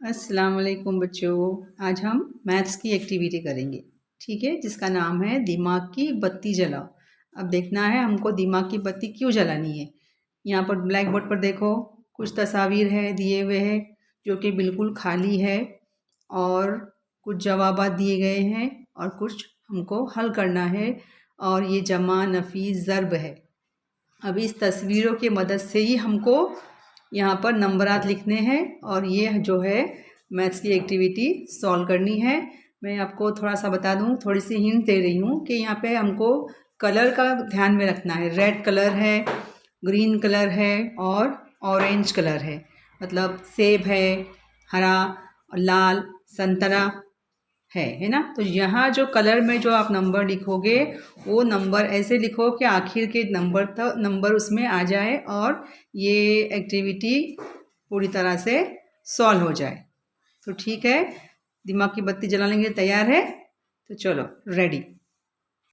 अस्सलाम वालेकुम बच्चों। आज हम मैथ्स की एक्टिविटी करेंगे, ठीक है, जिसका नाम है दिमाग की बत्ती जलाओ। अब देखना है हमको दिमाग की बत्ती क्यों जलानी है। यहाँ पर ब्लैक बोर्ड पर देखो, कुछ तस्वीर है दिए हुए हैं जो कि बिल्कुल खाली है, और कुछ जवाबात दिए गए हैं और कुछ हमको हल करना है, और ये जमा नफ़ी ज़र्ब है। अब इस तस्वीरों की मदद से ही हमको यहाँ पर नंबरात लिखने हैं और ये जो है मैथ्स की एक्टिविटी सॉल्व करनी है। मैं आपको थोड़ा सा बता दूँ, थोड़ी सी हिंट दे रही हूँ कि यहाँ पे हमको कलर का ध्यान में रखना है। रेड कलर है, ग्रीन कलर है और ऑरेंज कलर है, मतलब सेब है, हरा, लाल, संतरा है ना। तो यहाँ जो कलर में जो आप नंबर लिखोगे वो नंबर ऐसे लिखो कि आखिर के नंबर उसमें आ जाए और ये एक्टिविटी पूरी तरह से सॉल्व हो जाए। तो ठीक है, दिमाग की बत्ती जलाने के लिए तैयार है? तो चलो रेडी।